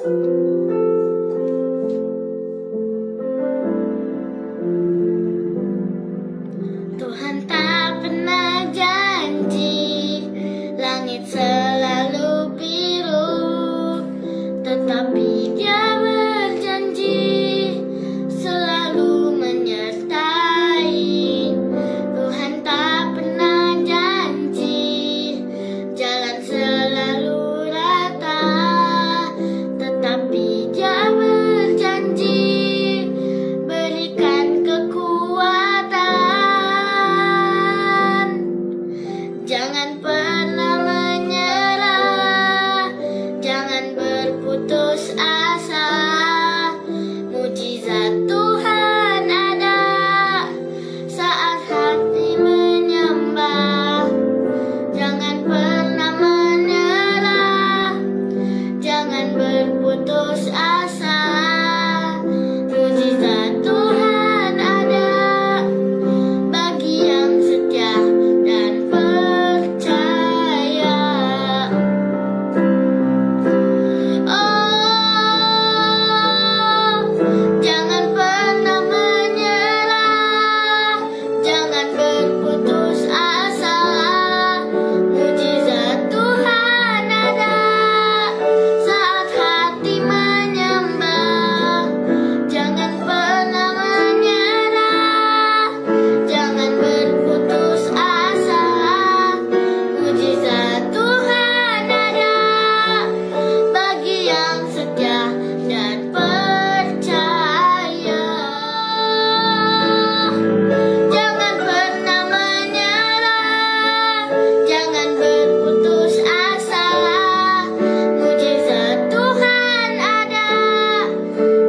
Tuhan tak pernah janji langit selalu biru, tetapi Dia berjanji selalu menyertai. Tuhan tak pernah janji jalan selalu rata, tetapi Dia berjanji berikan kekuatan. Jangan pernah menyerah, jangan berputus asa. Mujizat Tuhan ada saat hati menyembah. Jangan pernah menyerah, jangan berputus asa. Mujizat Tuhan ada bagi yang setia dan percaya. Oh, jangan pernah menyerah, jangan berputus asa. Mujizat Tuhan ada saat hati menyembah. Jangan pernah menyerah, jangan berputus asa. Mujizat Tuhan ada bagi yang setia dan percaya. Jangan pernah menyerah, jangan berputus asa. Mujizat Tuhan ada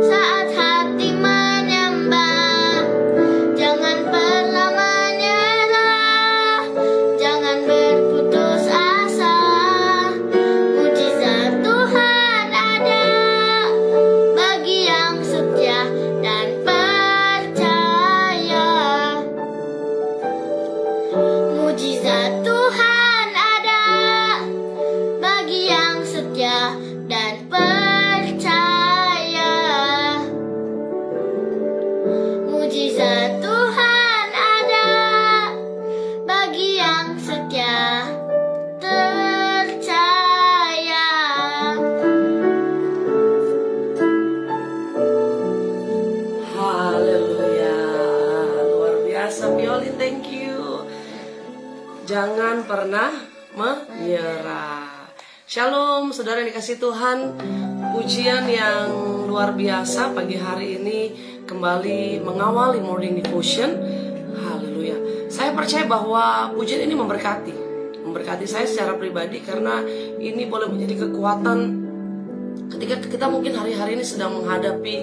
saat hati menyembah. Jangan pernah menyerah, jangan berputus asa. Mujizat Tuhan ada bagi yang setia dan percaya. Mujizat Tuhan ada bagi yang setia dan percaya. Mujizat Tuhan ada bagi yang setia percaya. Haleluya, luar biasa Violin, thank you. Jangan pernah menyerah. Shalom saudara yang dikasih Tuhan, pujian yang luar biasa pagi hari ini kembali mengawali morning devotion. Haleluya, saya percaya bahwa pujian ini memberkati saya secara pribadi, karena ini boleh menjadi kekuatan ketika kita mungkin hari-hari ini sedang menghadapi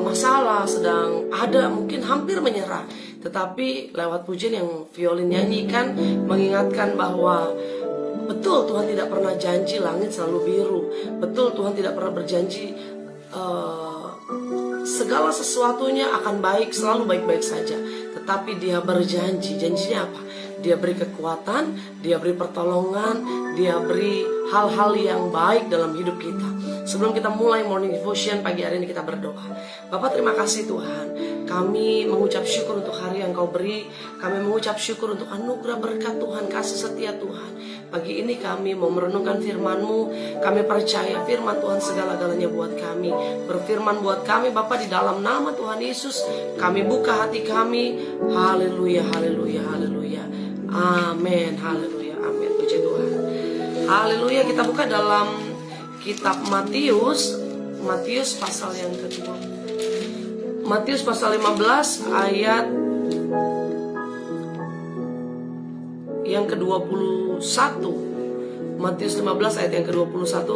masalah, sedang ada mungkin hampir menyerah, tetapi lewat pujian yang Violin nyanyikan mengingatkan bahwa betul Tuhan tidak pernah janji langit selalu biru, betul Tuhan tidak pernah berjanji segala sesuatunya akan baik, selalu baik-baik saja, tetapi Dia berjanji. Janjinya apa? Dia beri kekuatan, Dia beri pertolongan, Dia beri hal-hal yang baik dalam hidup kita. Sebelum kita mulai morning devotion pagi hari ini, kita berdoa. Bapak, terima kasih Tuhan, kami mengucap syukur untuk hari yang Kau beri. Kami mengucap syukur untuk anugerah berkat Tuhan, kasih setia Tuhan. Pagi ini kami mau merenungkan firman-Mu. Kami percaya firman Tuhan segala-galanya buat kami, berfirman buat kami Bapak, di dalam nama Tuhan Yesus. Kami buka hati kami. Haleluya, haleluya, haleluya. Amin, haleluya, amin. Puji Tuhan. Haleluya, kita buka dalam kitab Matius pasal yang kedua. Matius pasal 15 ayat yang ke-21. Matius 15 ayat yang ke-21.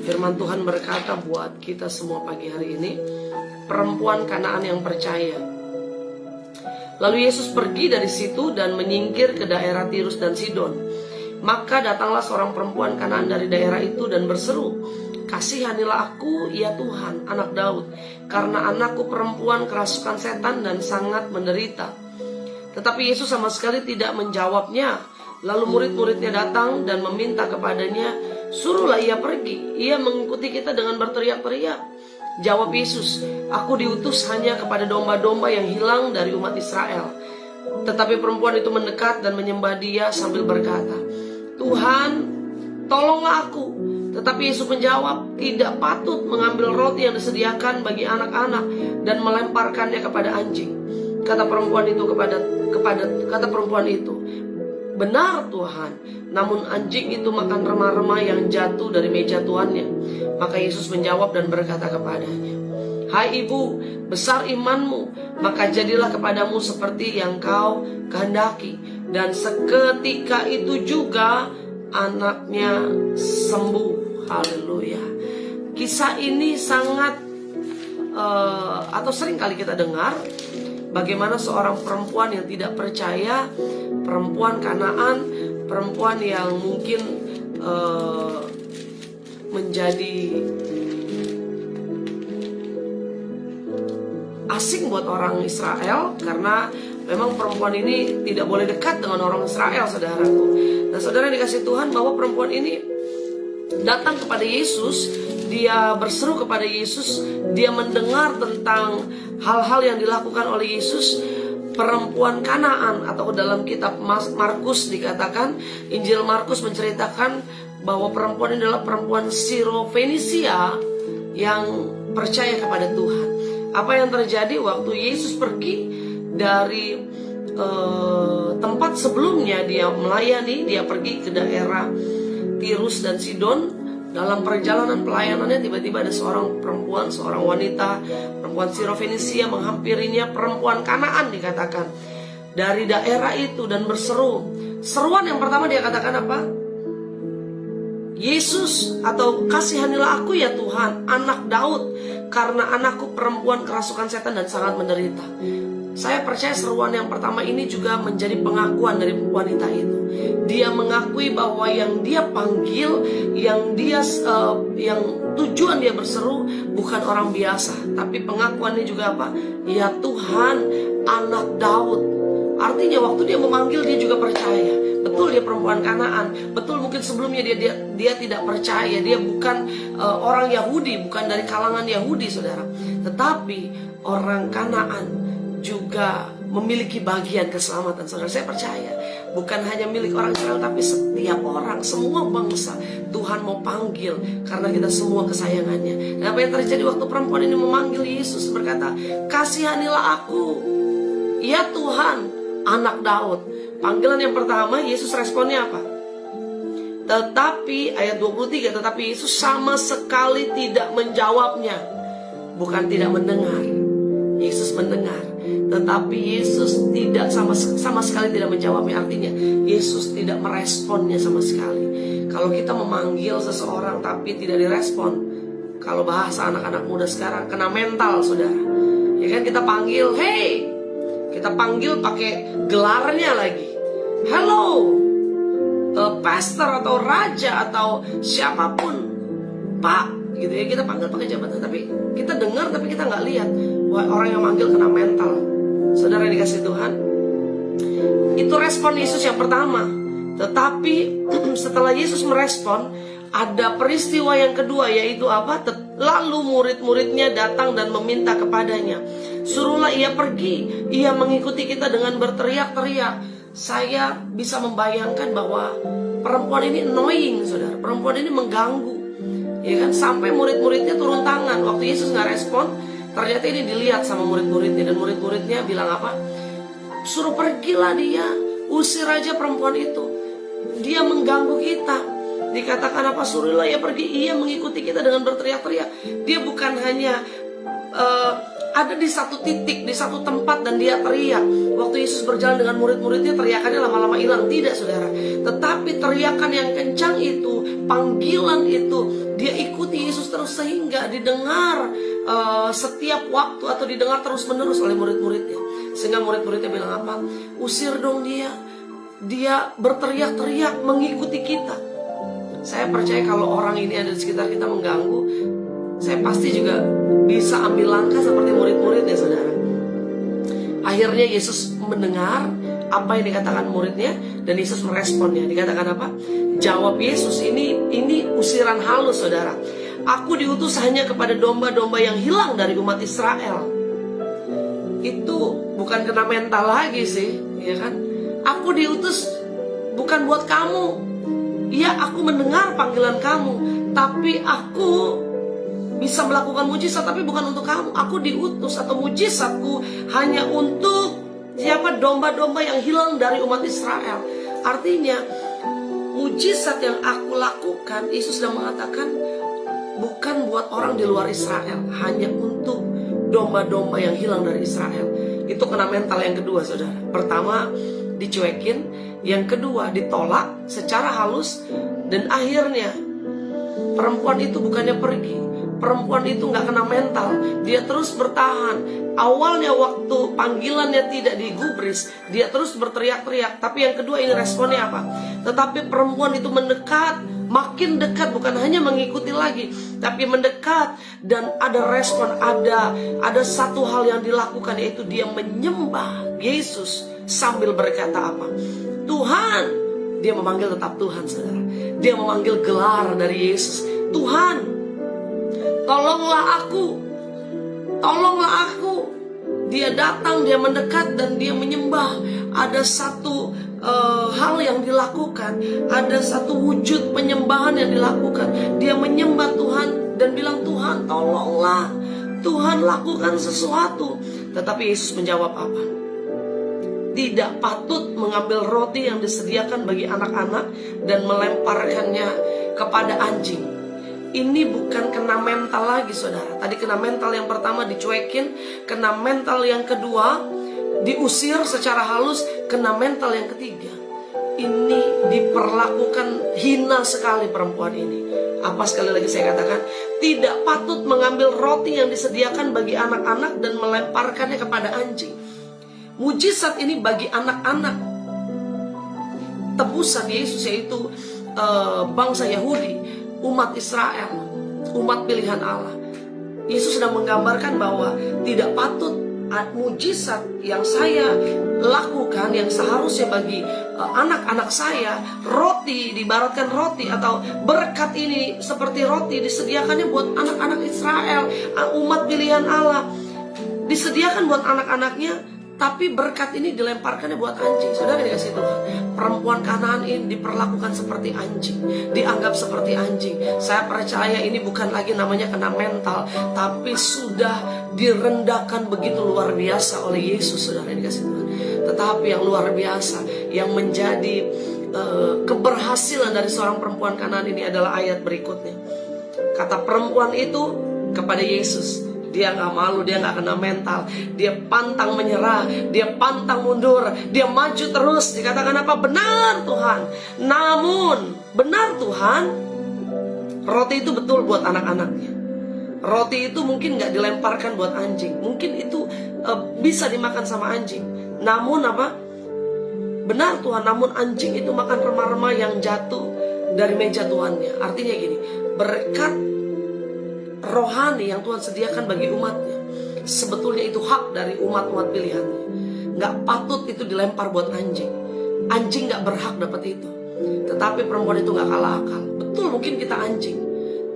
Firman Tuhan berkata buat kita semua pagi hari ini, perempuan Kanaan yang percaya. Lalu Yesus pergi dari situ dan menyingkir ke daerah Tirus dan Sidon. Maka datanglah seorang perempuan Kanaan dari daerah itu dan berseru, "Kasihanilah aku, ya Tuhan, anak Daud, karena anakku perempuan kerasukan setan dan sangat menderita." Tetapi Yesus sama sekali tidak menjawabnya. Lalu murid-muridnya datang dan meminta kepadanya, suruhlah ia pergi. Ia mengikuti kita dengan berteriak-teriak. Jawab Yesus, aku diutus hanya kepada domba-domba yang hilang dari umat Israel. Tetapi perempuan itu mendekat dan menyembah dia sambil berkata, Tuhan, tolonglah aku. Tetapi Yesus menjawab, tidak patut mengambil roti yang disediakan bagi anak-anak dan melemparkannya kepada anjing. Kata perempuan itu, benar Tuhan, namun anjing itu makan remah-remah yang jatuh dari meja tuannya. Maka Yesus menjawab dan berkata kepadanya, hai ibu, besar imanmu, maka jadilah kepadamu seperti yang kau kehendaki. Dan seketika itu juga anaknya sembuh. Haleluya. Kisah ini sangat atau sering kali kita dengar bagaimana seorang perempuan yang tidak percaya, perempuan Kanaan, perempuan yang mungkin menjadi asing buat orang Israel, karena memang perempuan ini tidak boleh dekat dengan orang Israel, saudaraku. Nah, saudara dikasih Tuhan, bahwa perempuan ini datang kepada Yesus, dia berseru kepada Yesus, dia mendengar tentang hal-hal yang dilakukan oleh Yesus. Perempuan Kanaan, atau dalam kitab Markus dikatakan, Injil Markus menceritakan bahwa perempuan ini adalah perempuan Sirofenisia yang percaya kepada Tuhan. Apa yang terjadi waktu Yesus pergi dari tempat sebelumnya dia melayani, dia pergi ke daerah Tirus dan Sidon. Dalam perjalanan pelayanannya tiba-tiba ada seorang perempuan, seorang wanita, perempuan Sirofenisia menghampirinya, perempuan Kanaan dikatakan, dari daerah itu, dan berseru. Seruan yang pertama dia katakan apa? Yesus, atau kasihanilah aku ya Tuhan, anak Daud, karena anakku perempuan kerasukan setan dan sangat menderita. Saya percaya seruan yang pertama ini juga menjadi pengakuan dari wanita itu. Dia mengakui bahwa yang dia panggil, yang tujuan dia berseru bukan orang biasa, tapi pengakuannya juga apa? Ya Tuhan, anak Daud. Artinya waktu dia memanggil, dia juga percaya. Betul dia perempuan Kanaan, betul mungkin sebelumnya dia tidak percaya, dia bukan orang Yahudi, bukan dari kalangan Yahudi, saudara. Tetapi orang Kanaan juga memiliki bagian keselamatan, saudara. Saya percaya bukan hanya milik orang Israel, tapi setiap orang, semua bangsa Tuhan mau panggil, karena kita semua kesayangannya. Dan apa yang terjadi waktu perempuan ini memanggil Yesus, berkata, kasihanilah aku ya Tuhan, anak Daud. Panggilan yang pertama, Yesus responnya apa? Tetapi ayat 23, tetapi Yesus sama sekali tidak menjawabnya. Bukan tidak mendengar, Yesus mendengar, tetapi Yesus tidak sama sekali tidak menjawabnya. Artinya Yesus tidak meresponnya sama sekali. Kalau kita memanggil seseorang tapi tidak direspon, kalau bahasa anak-anak muda sekarang, kena mental, saudara. Ya kan, kita panggil, hey, kita panggil pakai gelarnya lagi, hello, pastor atau raja atau siapapun, pak, gitu ya, kita panggil pakai jabatan, tapi kita dengar tapi kita nggak lihat. Wah, orang yang manggil kena mental. Saudara dikasih Tuhan, itu respon Yesus yang pertama. Tetapi setelah Yesus merespon, ada peristiwa yang kedua, yaitu apa? Lalu murid-muridnya datang dan meminta kepadanya, suruhlah ia pergi. Ia mengikuti kita dengan berteriak-teriak. Saya bisa membayangkan bahwa perempuan ini annoying, saudara. Perempuan ini mengganggu, ya kan? Sampai murid-muridnya turun tangan. Waktu Yesus nggak respon, ternyata ini dilihat sama murid-muridnya, dan murid-muridnya bilang apa? Suruh pergilah dia, usir aja perempuan itu, dia mengganggu kita. Dikatakan apa? Suruhlah ia pergi. Ia mengikuti kita dengan berteriak-teriak. Dia bukan hanya ada di satu titik, di satu tempat, dan dia teriak. Waktu Yesus berjalan dengan murid-muridnya, teriakannya lama-lama hilang. Tidak, saudara. Tetapi teriakan yang kencang itu, panggilan itu, dia ikuti Yesus terus sehingga didengar setiap waktu, atau didengar terus-menerus oleh murid-muridnya. Sehingga murid-muridnya bilang apa? Usir dong dia. Dia berteriak-teriak mengikuti kita. Saya percaya kalau orang ini ada di sekitar kita mengganggu, saya pasti juga bisa ambil langkah seperti murid-muridnya, saudara. Akhirnya Yesus mendengar apa yang dikatakan muridnya, dan Yesus meresponnya. Dikatakan apa? Jawab Yesus, ini usiran halus saudara. Aku diutus hanya kepada domba-domba yang hilang dari umat Israel. Itu bukan kena mental lagi sih, ya kan? Aku diutus bukan buat kamu. Iya, aku mendengar panggilan kamu, tapi aku bisa melakukan mujizat, tapi bukan untuk kamu. Aku diutus atau mujizatku hanya untuk siapa? Domba-domba yang hilang dari umat Israel. Artinya mujizat yang aku lakukan, Yesus sudah mengatakan, bukan buat orang di luar Israel, hanya untuk domba-domba yang hilang dari Israel. Itu kena mental yang kedua saudara. Pertama dicuekin, yang kedua ditolak secara halus, dan akhirnya perempuan itu bukannya pergi, perempuan itu gak kena mental, dia terus bertahan. Awalnya waktu panggilannya tidak digubris, dia terus berteriak-teriak. Tapi yang kedua ini responnya apa? Tetapi perempuan itu mendekat, makin dekat, bukan hanya mengikuti lagi, tapi mendekat. Dan ada respon, ada satu hal yang dilakukan, yaitu dia menyembah Yesus sambil berkata apa? Tuhan. Dia memanggil tetap Tuhan saudara. Dia memanggil gelar dari Yesus. Tuhan, tolonglah aku, tolonglah aku. Dia datang, dia mendekat, dan dia menyembah. Ada satu hal yang dilakukan, ada satu wujud penyembahan yang dilakukan. Dia menyembah Tuhan dan bilang, Tuhan tolonglah, Tuhan lakukan sesuatu. Tetapi Yesus menjawab apa? Tidak patut mengambil roti yang disediakan bagi anak-anak dan melemparkannya kepada anjing. Ini bukan kena mental lagi saudara. Tadi kena mental yang pertama dicuekin, kena mental yang kedua diusir secara halus, kena mental yang ketiga ini diperlakukan hina sekali perempuan ini. Apa sekali lagi saya katakan? Tidak patut mengambil roti yang disediakan bagi anak-anak dan melemparkannya kepada anjing. Mujizat ini bagi anak-anak tebusan Yesus, yaitu bangsa Yahudi, umat Israel, umat pilihan Allah. Yesus sedang menggambarkan bahwa tidak patut mujizat yang saya lakukan, yang seharusnya bagi anak-anak saya, roti, diibaratkan roti atau berkat ini seperti roti, disediakannya buat anak-anak Israel, umat pilihan Allah, disediakan buat anak-anaknya. Tapi berkat ini dilemparkannya buat anjing. Saudara dikasih Tuhan, perempuan Kanaan ini diperlakukan seperti anjing, dianggap seperti anjing. Saya percaya ini bukan lagi namanya kena mental, tapi sudah direndahkan begitu luar biasa oleh Yesus. Saudara dikasih Tuhan. Tetapi yang luar biasa, yang menjadi keberhasilan dari seorang perempuan Kanaan ini adalah ayat berikutnya. Kata perempuan itu kepada Yesus, dia gak malu, dia gak kena mental, dia pantang menyerah, dia pantang mundur, dia maju terus. Dikatakan apa? Benar Tuhan. Namun benar Tuhan, roti itu betul buat anak-anaknya. Roti itu mungkin gak dilemparkan buat anjing, mungkin itu bisa dimakan sama anjing. Namun apa? Benar Tuhan, namun anjing itu makan remah-remah yang jatuh dari meja tuannya. Artinya gini, berkat rohani yang Tuhan sediakan bagi umatnya, sebetulnya itu hak dari umat-umat pilihannya. Gak patut itu dilempar buat anjing. Anjing gak berhak dapat itu. Tetapi perempuan itu gak kalah akal. Betul mungkin kita anjing,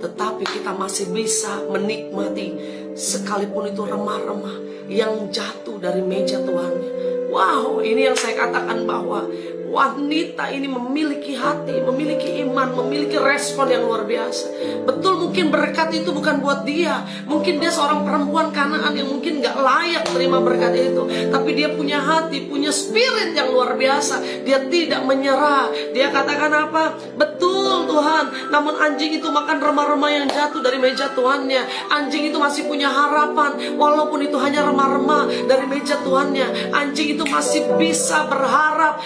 tetapi kita masih bisa menikmati sekalipun itu remah-remah yang jatuh dari meja tuannya. Wow, ini yang saya katakan bahwa wanita ini memiliki hati, memiliki iman, memiliki respon yang luar biasa. Betul mungkin berkat itu bukan buat dia. Mungkin dia seorang perempuan Kanaan yang mungkin gak layak terima berkat itu. Tapi dia punya hati, punya spirit yang luar biasa. Dia tidak menyerah. Dia katakan apa? Betul Tuhan, namun anjing itu makan remah-remah yang jatuh dari meja tuannya. Anjing itu masih punya harapan. Walaupun itu hanya remah-remah dari meja tuannya, anjing itu masih bisa berharap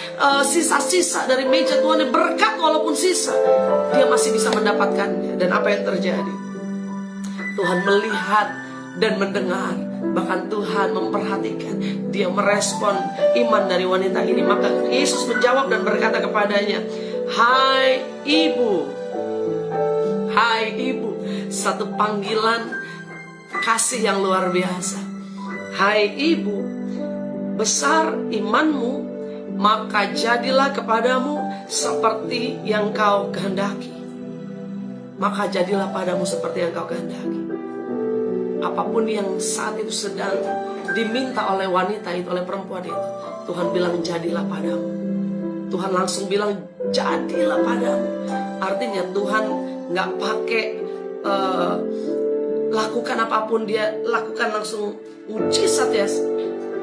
sisa-sisa dari meja Tuhan, berkat walaupun sisa, dia masih bisa mendapatkannya. Dan apa yang terjadi? Tuhan melihat dan mendengar, bahkan Tuhan memperhatikan. Dia merespon iman dari wanita ini. Maka Yesus menjawab dan berkata kepadanya, hai ibu, hai ibu. Satu panggilan kasih yang luar biasa. Hai ibu, besar imanmu, maka jadilah kepadamu seperti yang kau kehendaki. Maka jadilah padamu seperti yang kau kehendaki. Apapun yang saat itu sedang diminta oleh wanita itu, oleh perempuan itu, Tuhan bilang jadilah padamu. Tuhan langsung bilang jadilah padamu. Artinya Tuhan gak pakai lakukan apapun, dia lakukan langsung mujizat ya.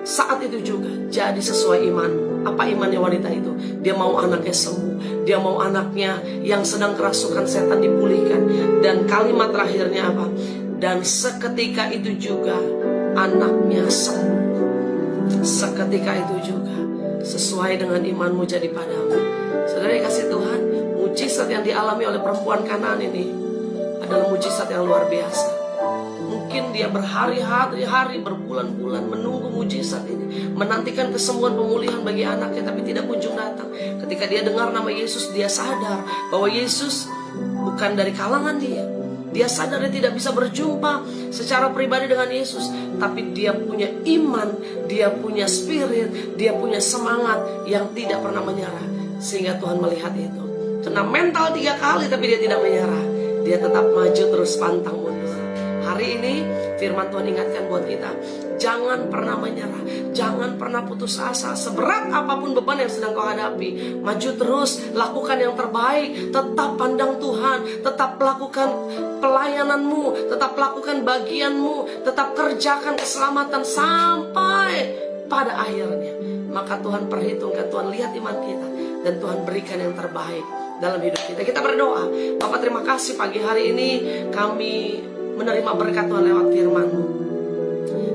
Saat itu juga jadi sesuai iman. Apa imannya wanita itu? Dia mau anaknya sembuh, dia mau anaknya yang sedang kerasukan setan dipulihkan. Dan kalimat terakhirnya apa? Dan seketika itu juga anaknya sembuh. Seketika itu juga sesuai dengan imanmu jadi padamu. Saudara kasih Tuhan, mujizat yang dialami oleh perempuan Kanaan ini adalah mujizat yang luar biasa. Mungkin dia berhari-hari, berbulan-bulan menunggu mujizat ini, menantikan kesembuhan pemulihan bagi anaknya, tapi tidak kunjung datang. Ketika dia dengar nama Yesus, dia sadar bahwa Yesus bukan dari kalangan dia. Dia sadar dia tidak bisa berjumpa secara pribadi dengan Yesus, tapi dia punya iman, dia punya spirit, dia punya semangat yang tidak pernah menyerah. Sehingga Tuhan melihat itu. Kena mental 3 kali tapi dia tidak menyerah. Dia tetap maju terus pantang mundur. Hari ini firman Tuhan ingatkan buat kita, jangan pernah menyerah, jangan pernah putus asa. Seberat apapun beban yang sedang kau hadapi, maju terus, lakukan yang terbaik, tetap pandang Tuhan, tetap lakukan pelayananmu, tetap lakukan bagianmu, tetap kerjakan keselamatan sampai pada akhirnya. Maka Tuhan perhitungkan, Tuhan lihat iman kita, dan Tuhan berikan yang terbaik dalam hidup kita. Kita berdoa. Bapak, terima kasih pagi hari ini kami menerima berkat Tuhan lewat firman-Mu.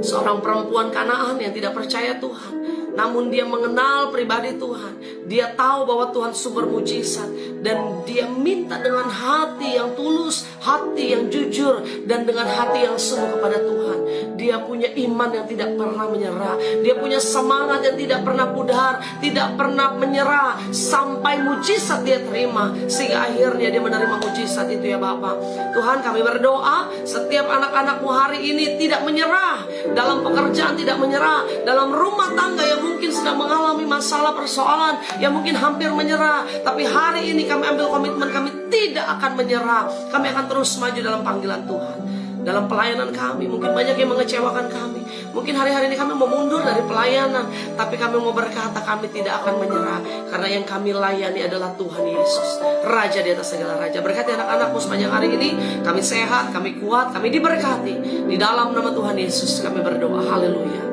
Seorang perempuan Kanaan yang tidak percaya Tuhan, namun dia mengenal pribadi Tuhan. Dia tahu bahwa Tuhan sumber mujizat, dan dia minta dengan hati yang tulus, hati yang jujur, dan dengan hati yang sungguh kepada Tuhan. Dia punya iman yang tidak pernah menyerah. Dia punya semangat yang tidak pernah pudar, tidak pernah menyerah sampai mujizat dia terima, sehingga akhirnya dia menerima mujizat itu ya Bapak. Tuhan, kami berdoa setiap anak-anak-Mu hari ini tidak menyerah, dalam pekerjaan tidak menyerah, dalam rumah tangga yang mungkin sedang mengalami masalah persoalan, yang mungkin hampir menyerah, tapi hari ini kami ambil komitmen, kami tidak akan menyerah. Kami akan terus maju dalam panggilan Tuhan. Dalam pelayanan kami, mungkin banyak yang mengecewakan kami. Mungkin hari-hari ini kami mau mundur dari pelayanan, tapi kami mau berkata kami tidak akan menyerah, karena yang kami layani adalah Tuhan Yesus, Raja di atas segala raja. Berkati anak-anakmu sepanjang hari ini. Kami sehat, kami kuat, kami diberkati. Di dalam nama Tuhan Yesus kami berdoa. Haleluya.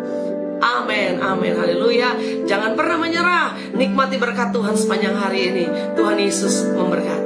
Amin, amin, haleluya. Jangan pernah menyerah. Nikmati berkat Tuhan sepanjang hari ini. Tuhan Yesus memberkati.